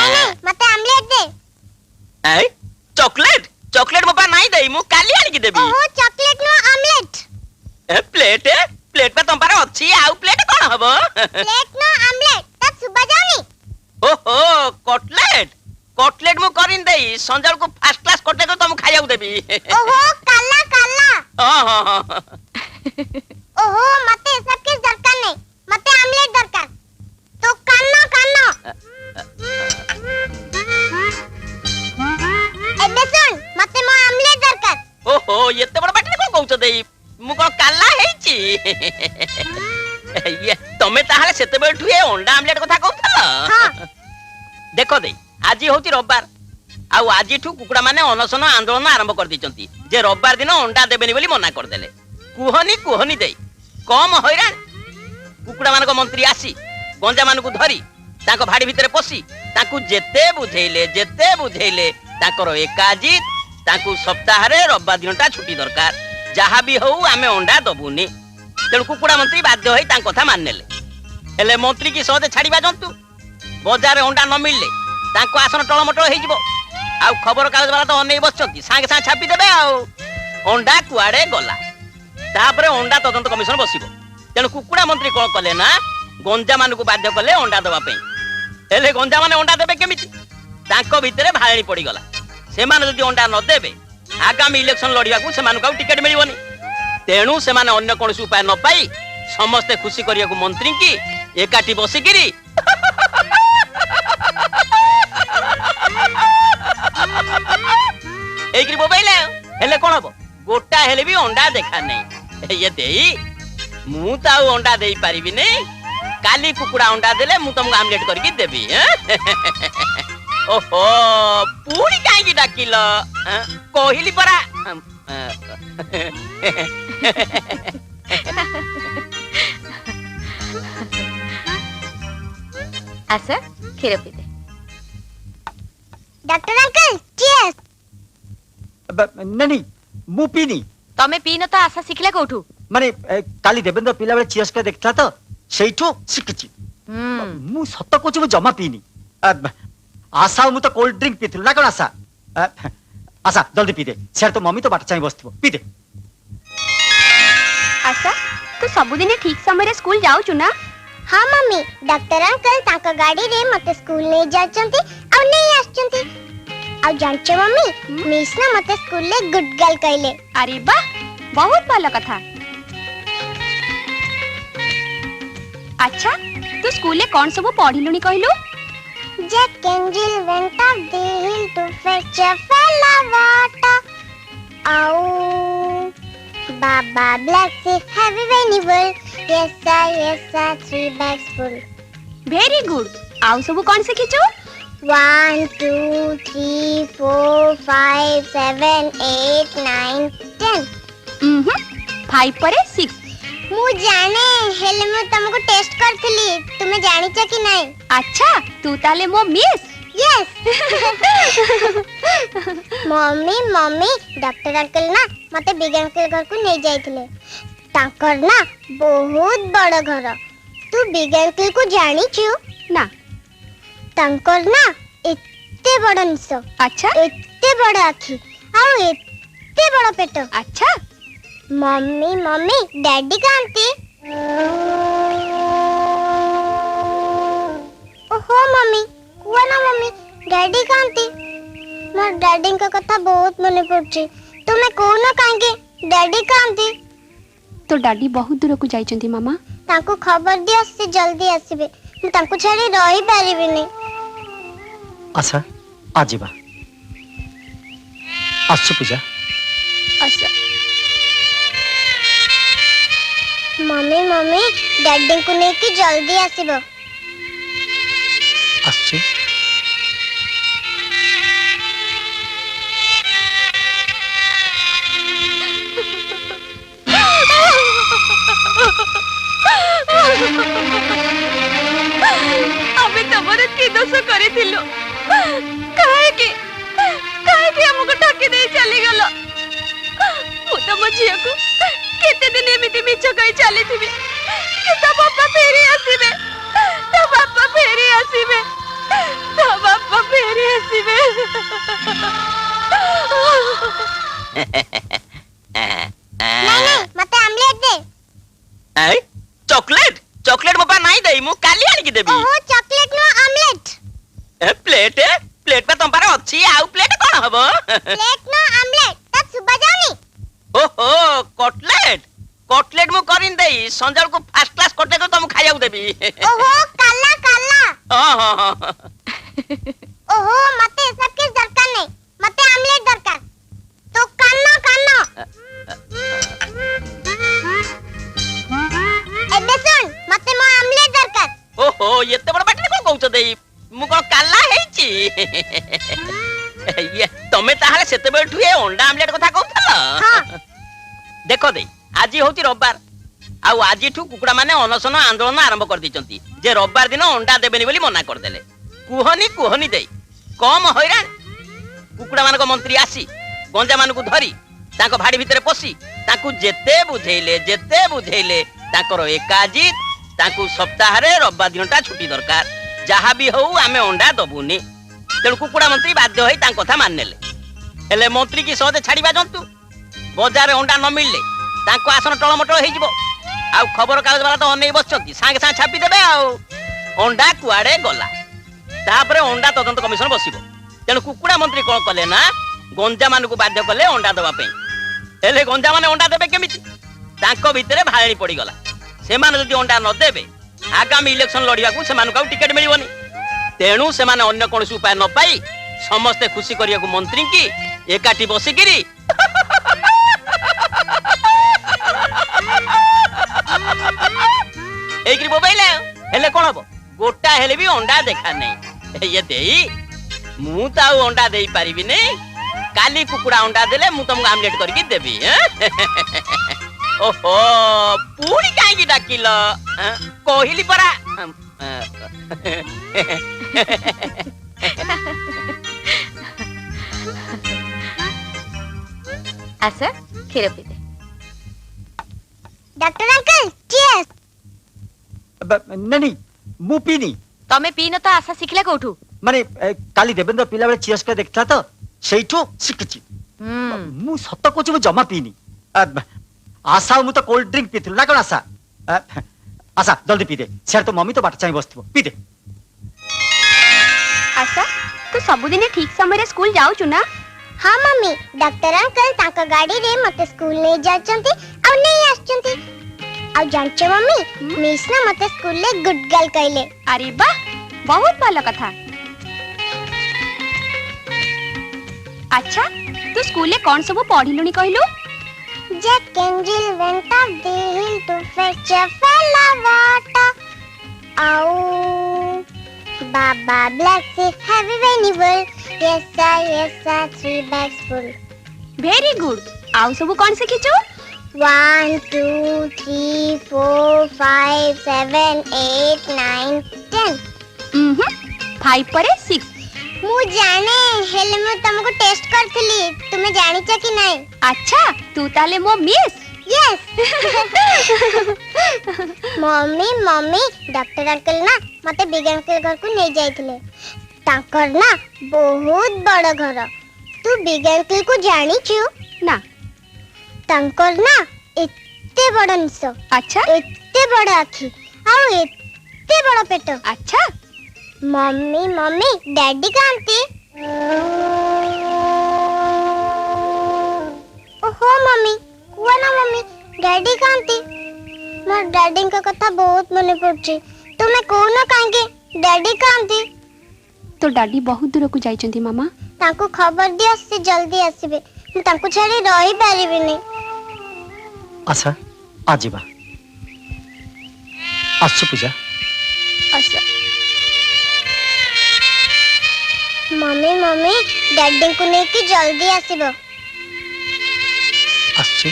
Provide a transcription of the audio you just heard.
नहीं मते आमलेट दे। चॉकलेट चॉकलेट मोपा नहीं दे मु काली आनी की देबी। ओहो chocolate no omelette. Plate plate पे तुम पारे अच्छी आउ प्लेट कौन हबो? प्लेट नो आमलेट तब सुबह जाओनी। ओहो कटलेट कटलेट मु करिन देई संजल को फर्स्ट क्लास कटलेट तो तुम खाइया देबी। ओहो काला काला। हां ओहो मते सब किस दरकार नहीं मते आमलेट दरकार तो कानो कानो। एबे सुन मते मो आमलेट दरकार। ओहो एते बड़ बाटी को कहउछ देई मु को काला हेची। ये तमे ताहाले सेते बेठु ए अंडा आमलेट कथा कहउथला। हां देखो देई आज होती रविवार आउ आज कुकुड़ा माने अनशन आंदोलन आरंभ कर दी जे रविवार दिन अंडा देबेनी बोली मना कर देले। कुहनी कुहनी देई कम हैरान कुकुड़ा मानको मंत्री आसी गंजा मानको धरी ताको भाड़ी भितरे पसी ताको जेते बुझेइले ताकर एकाजित ताको सप्ताह रे रविवार दिनटा छुट्टी दरकार जहा भी हो आमे अंडा दबुनी। तेणु कुकुड़ा मंत्री बाध्य होई तां कथा मान नेले। हेले मंत्री की सहजे छाड़ीबा जंतु बजार अंडा न मिलले तांको आसन टळमटळ हेइ जिवो। आ खबर कागज वाला तो अनै बसचंती सांगे सांगे छापी देबे आउ अंडा कुआडे गला। तापरे अंडा तदंत कमिशन बसिबो। तेणु कुकुड़ा मंत्री कोन कले ना गंजा मानकु बाध्य कले अंडा दबा पई। हेले गंजा माने अंडा देबे केमिति तांको भितरे भाळेणी पड़ी गला। से माने जदि अंडा न देबे आगामी इलेक्शन लड़िया को से मानकु टिकट मिलिबोनी। तेणु से माने अन्य कोनसी उपाय न पाई समस्त खुशी करिया को मंत्री की एकाठी बसिकिरी एग्री मोबाइल हेले कोन हबो गोटा हेले भी अंडा देखा नहीं। ये देई मु ताऊ अंडा देई पारिबी नै काली कुकुड़ा अंडा देले मु तुमको आमलेट करके देबी। ओहो पूरी काई की डाकिल कोहिली परा। आसा खीर पी दे। Doctor uncle cheers. नहीं मु पीनी तमे पीन तो आशा शिखला कोठू माने काली देवेंद्र पिला बेले चियर्स के देखता तो सेइठो शिखची। मु सत कोच मु जमा पीनी। आशा मु तो कोल्ड ड्रिंक पीथिलु ना कोन आशा। आशा जल्दी पी दे सेर तो मम्मी तो बाट चाहि बसथिबो पी दे। आशा तू सबुदिने ठीक समय रे स्कूल जाऊ छु ना? हाँ मम्मी डॉक्टर अंकल ताका गाड़ी रे मते स्कूल ले जाचंती और नहीं आछंती। और जानचे मम्मी मिस ना मते स्कूल ले गुड गर्ल कहले। अरे वाह बहुत भलो कथा। अच्छा तू स्कूल ले कौन सब पढ़िलुनी कहलु? Jack and Jill went up the hill to fetch a fella water. Ow, Baba Black Sheep have a vegetable. Yes sir, 3 bags full. Very good. आउ सब कौन सिखिछु? 1 2 3 4 5 7 8 9 10। 5 परे 6। मु जाने हेले मु तुमको टेस्ट करथली तुमे जानि छ कि नहीं? अच्छा तू ताले मो miss. Yes mummy doctor uncle ना मते बिग अंकल घर को नहीं जाइथिले। तांकर ना बहुत बड़ घर। तू बिग अंकल को जानि छु ना? तांकर ना एते बड़ निस। अच्छा एते बड़ आखी और एते बड़ पेट। अच्छा मम्मी डैडी कांती। ओहो मम्मी कुआ ना मम्मी डैडी कांती। मोर डैडी का कथा बहुत मने पड़छि। तुमे कोन कांगे डैडी कांती? तो डैडी बहुत दूर को जाइचंती मामा। ताको खबर दियो से जल्दी आसीबे। मु ताको छाड़ी रही पारिबी नै। आशा आजीबा आसु पूजा। अच्छा मम्मी डैडी को लेके जल्दी आसीबो। आसु अबे तमरे की दोष करिथिलो काहे हमको ठकी दे चली गलो। मु तम झिया को केते दिन एमिति मिछ कहि चली थिबी कि तो बापा फेरी आसीबे। तो बापा फेरी नहीं मते आमलेट दे। चॉकलेट चॉकलेट मो पा नहीं दई मु काली आनी की देबी। ओहो chocolate no omelette. Plate plate पे तुम पारे अच्छी आउ प्लेट कोन हबो? प्लेट नो आमलेट तब सुबह जाओनी। ओहो कटलेट कटलेट मु करिन देई संजल को फर्स्ट क्लास कटलेट तुम खाइया देबी। ओहो काला काला। हां हां हां ओहो मते सब किस दरकार नहीं मते आमलेट दरकार तो कानो कानो एबे सुन मते मो आमलेट दरकार। ओहो एते बड़ बाटी कोन कहउछ देई मु कोन काला हेची ये तमे ताहाले सेते बेठु ए अंडा आमलेट कथा कहउथल। हां देखो देई आज होती रविवार आउ आज कुकुड़ा माने अनशन आंदोलन आरंभ कर दी जे रविवार दिन अंडा देबेनी बोली मना कर देले। कुहनी कुहनी देई कम हैरान कुकुड़ा मानक मंत्री आसी गंजा मानक धरी ताको भाड़ी भितरे पसी ताकू जेते बुझेइले ताकर एकाजित ताकू सप्ताह रे रविवार दिनटा छुट्टी दरकार जहा भी होऊ आमे अंडा दबुनी। तेणु कुकुड़ा मंत्री बाध्य होई तांको कथा माननेले। हेले मंत्री की सहजे छाड़ीबा जंतु बजार अंडा न मिलले तांको आसन टळमटळ हेइ जिवो। आउ खबर कागज वाला तो अनै बसचंती सांगे सांगे छापी देबे आउ अंडा कुआडे गला। तापरे अंडा तदंत कमिशन बसिबो। तेणु कुकुड़ा मंत्री कोन कले ना गंजा मानकु बाध्य कले अंडा दबा पे। हेले गंजा माने अंडा देबे केमिति तांको भितरे भाळेणी पड़ी गला। से माने जदि अंडा न देबे आगामी इलेक्शन लड़िया को से मानकु टिकट मिलिबोनी। तेणु से माने अन्य कोनसी उपाय न पाई समस्त खुशी करिया को मंत्री की एकाठी बसिकिरी एग्री मोबाइल हेले कोन हबो गोटा हेले भी अंडा देखा नहीं ये देई मु ताऊ अंडा देई पारिबी नहीं। काली कुकुड़ा अंडा देले मु तुमको आमलेट करके देबी। ओहो पूरी काई की डाकिल कोहिली परा आसा खीर पी दे। Doctor uncle cheers. नहीं मु पीनी तमे पीन तो आशा शिखला कोठू? माने काली देवेंद्र पिला बेले चियर्स के देखता तो सेइठो शिखची। मु सत्त कोची मु जमा पीनी। आशा मु तो कोल्ड ड्रिंक पीथिलु ना कोन आशा? आशा जल्दी पी दे सेर तो मम्मी तो बाट चाहि बसथिबो पी दे। आशा तू सबुदिने ठीक समय रे स्कूल जाउछु ना? हाँ मम्मी डॉक्टर अंकल ताका गाड़ी रे मते स्कूल नहीं जाचंती और नहीं आछंती। और जानचे मम्मी मिस ना मते स्कूल ले गुड गर्ल कहले। अरे वाह बहुत भलो कथा। अच्छा तू स्कूल ले कौन सब पढ़िलुनी कहलु? Jack and Jill went up the hill to fetch a fella water. Ow, Baba Black Sheep have a very well. Yes sir, 3 bags full. Very good. आउ सब कौन से खिचो? 1 2 3 4 5 7 8 9 10. 5 परे 6। मु जाने हेले मु तुमको टेस्ट करथली तुमे जानि छ कि नहीं? अच्छा तू ताले मो miss? Yes. Mummy doctor uncle ना मते बिग अंकल घर को नहीं जाइथिले। तांकर ना बहुत बड़ घर। तू बिग अंकल को जानि छु ना? तांकर ना एत्ते बड़ निस। अच्छा एत्ते बड़ आखी और एत्ते बड़ पेट। अच्छा मम्मी डैडी कांती? ओहो मम्मी कुआ ना मम्मी डैडी कांती? मोर डैडी का कथा बहुत मने पड़छि। तुमे कोना कांगे डैडी कांती? तो डैडी बहुत दूर को जाइचंती मामा। ताको खबर दियो से जल्दी आसीबे। मु ताको छाड़ी रही पारिबे नहीं। आशा आजीबा आसु पूजा। अच्छा मम्मी डैडी को लेके जल्दी आसीबो। आसु